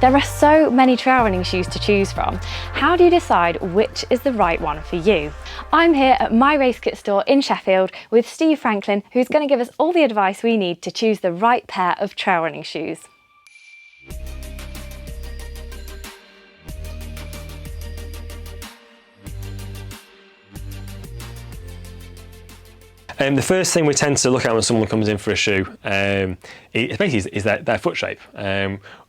There are so many trail running shoes to choose from. How do you decide which is the right one for you? I'm here at myRaceKit store in Sheffield with Steve Franklin, who's going to give us all the advice we need to choose the right pair of trail running shoes. The first thing we tend to look at when someone comes in for a shoe is their foot shape.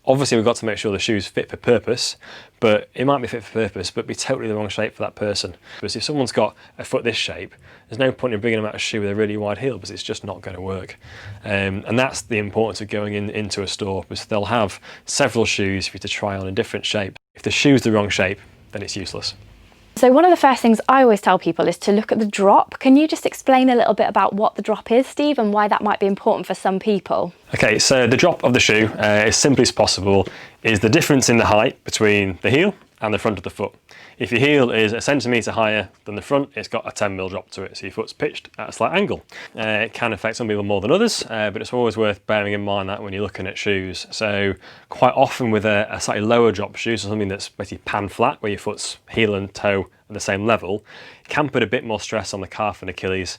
Obviously we've got to make sure the shoe's fit for purpose, but it might be fit for purpose but be totally the wrong shape for that person. Because if someone's got a foot this shape, there's no point in bringing them out a shoe with a really wide heel because it's just not going to work. And that's the importance of going into a store, because they'll have several shoes for you to try on in different shapes. If the shoe's the wrong shape, then it's useless. So one of the first things I always tell people is to look at the drop. Can you just explain a little bit about what the drop is, Steve, and why that might be important for some people? Okay, so the drop of the shoe, as simply as possible, is the difference in the height between the heel and the front of the foot. If your heel is a centimetre higher than the front, it's got a 10mm drop to it, so your foot's pitched at a slight angle. It can affect some people more than others, but it's always worth bearing in mind that when you're looking at shoes. So quite often with a slightly lower drop shoe, so something that's basically pan flat, where your foot's heel and toe at the same level, it can put a bit more stress on the calf and Achilles.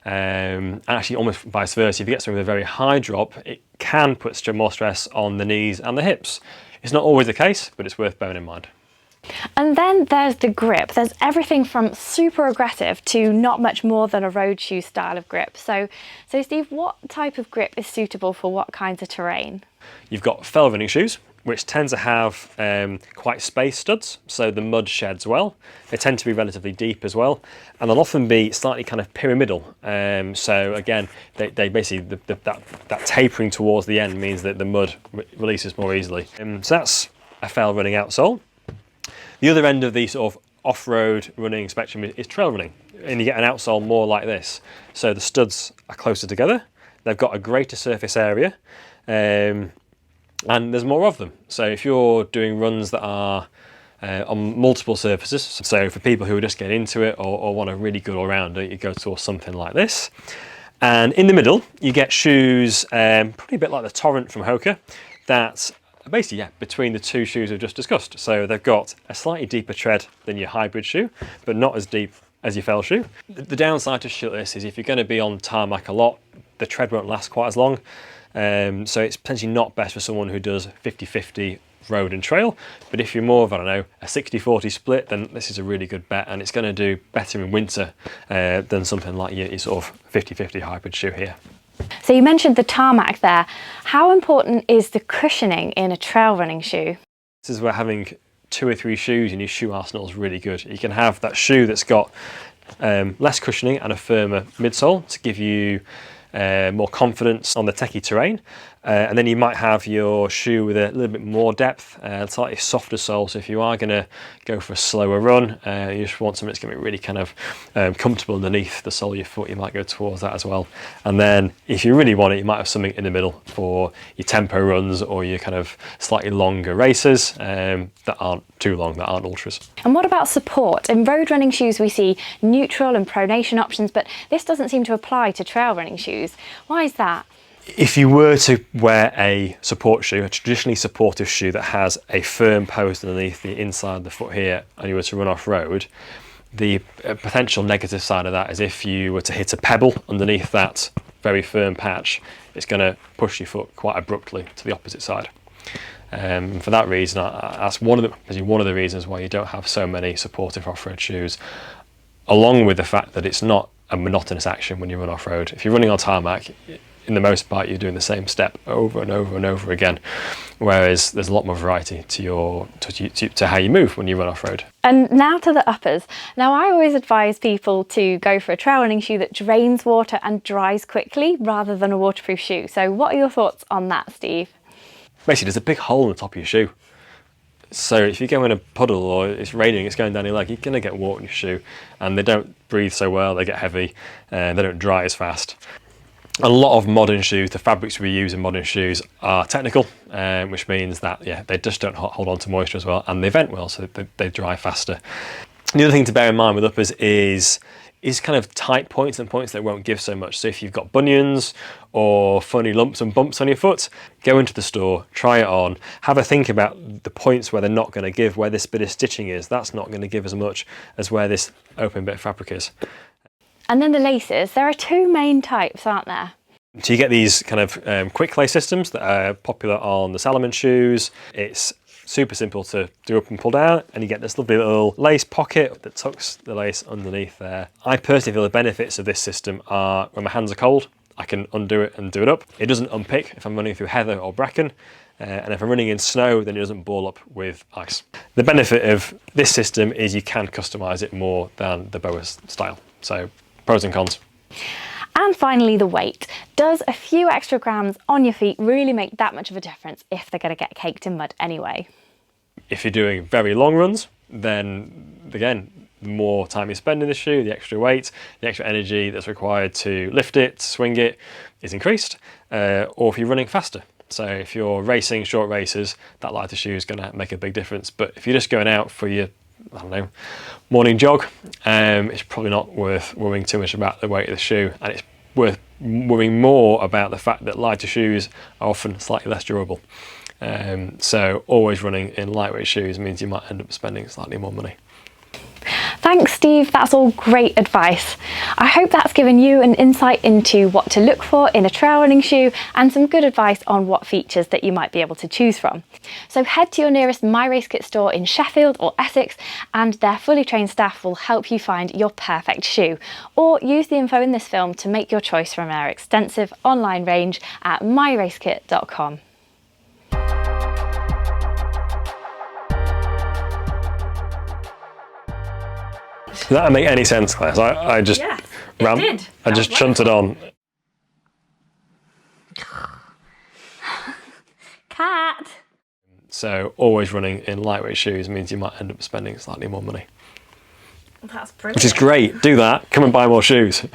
And actually almost vice versa, if you get something with a very high drop, it can put more stress on the knees and the hips. It's not always the case, but it's worth bearing in mind. And then there's the grip. There's everything from super aggressive to not much more than a road shoe style of grip. So Steve, what type of grip is suitable for what kinds of terrain? You've got fell running shoes, which tend to have quite spaced studs, so the mud sheds well. They tend to be relatively deep as well, and they'll often be slightly kind of pyramidal. So again, they basically, that tapering towards the end means that the mud releases more easily. So that's a fell running outsole. The other end of the sort of off-road running spectrum is trail running, and you get an outsole more like this. So the studs are closer together, they've got a greater surface area, and there's more of them. So if you're doing runs that are on multiple surfaces, so for people who are just getting into it or want a really good all-rounder, you go towards something like this. And in the middle, you get shoes, probably a bit like the Torrent from Hoka, that's basically, yeah, between the two shoes we've just discussed. So they've got a slightly deeper tread than your hybrid shoe, but not as deep as your fell shoe. The downside to this is if you're going to be on tarmac a lot, the tread won't last quite as long. So it's potentially not best for someone who does 50-50 road and trail. But if you're more of, I don't know, a 60-40 split, then this is a really good bet, and it's going to do better in winter than something like your sort of 50-50 hybrid shoe here. So you mentioned the tarmac there. How important is the cushioning in a trail running shoe? This is where having 2 or 3 shoes in your shoe arsenal is really good. You can have that shoe that's got less cushioning and a firmer midsole to give you more confidence on the techie terrain. And then you might have your shoe with a little bit more depth, slightly softer sole. So if you are going to go for a slower run, you just want something that's going to be really kind of comfortable underneath the sole of your foot, you might go towards that as well. And then if you really want it, you might have something in the middle for your tempo runs or your kind of slightly longer races that aren't too long, that aren't ultras. And what about support? In road running shoes we see neutral and pronation options, but this doesn't seem to apply to trail running shoes. Why is that? If you were to wear a support shoe, a traditionally supportive shoe that has a firm post underneath the inside of the foot here, and you were to run off-road, the potential negative side of that is if you were to hit a pebble underneath that very firm patch, it's going to push your foot quite abruptly to the opposite side. For that reason, that's one of the reasons why you don't have so many supportive off-road shoes, along with the fact that it's not a monotonous action when you run off-road. If you're running on tarmac, in the most part you're doing the same step over and over and over again, whereas there's a lot more variety to how you move when you run off-road. And now to the uppers. Now I always advise people to go for a trail running shoe that drains water and dries quickly rather than a waterproof shoe. So what are your thoughts on that, Steve? Basically there's a big hole in the top of your shoe. So if you go in a puddle or it's raining, it's going down your leg, you're going to get water in your shoe, and they don't breathe so well, they get heavy, and they don't dry as fast. A lot of modern shoes, the fabrics we use in modern shoes are technical, which means that they just don't hold on to moisture as well, and they vent well, so they dry faster. The other thing to bear in mind with uppers is is kind of tight points and points that won't give so much. So if you've got bunions or funny lumps and bumps on your foot, go into the store, try it on, have a think about the points where they're not going to give, where this bit of stitching is, that's not going to give as much as where this open bit of fabric is. And then the laces, there are two main types, aren't there? So you get these kind of quick lace systems that are popular on the Salomon shoes. It's super simple to do up and pull down, and you get this lovely little lace pocket that tucks the lace underneath there. I personally feel the benefits of this system are when my hands are cold, I can undo it and do it up. It doesn't unpick if I'm running through heather or bracken, and if I'm running in snow, then it doesn't ball up with ice. The benefit of this system is you can customise it more than the BOA style. So pros and cons. And finally, the weight. Does a few extra grams on your feet really make that much of a difference if they're going to get caked in mud anyway? If you're doing very long runs, then again, the more time you spend in the shoe, the extra weight, the extra energy that's required to lift it, swing it is increased, or if you're running faster. So if you're racing short races, that lighter shoe is going to make a big difference. But if you're just going out for your, I don't know, morning jog, it's probably not worth worrying too much about the weight of the shoe, and it's worth worrying more about the fact that lighter shoes are often slightly less durable. So always running in lightweight shoes means you might end up spending slightly more money. Thanks, Steve. That's all great advice. I hope that's given you an insight into what to look for in a trail running shoe and some good advice on what features that you might be able to choose from. So head to your nearest myRaceKit store in Sheffield or Essex, and their fully trained staff will help you find your perfect shoe. Or use the info in this film to make your choice from their extensive online range at myRaceKit.com. Does that make any sense, Claire? I just I just chunted on. Cat! So always running in lightweight shoes means you might end up spending slightly more money. That's brilliant. Which is great. Do that. Come and buy more shoes.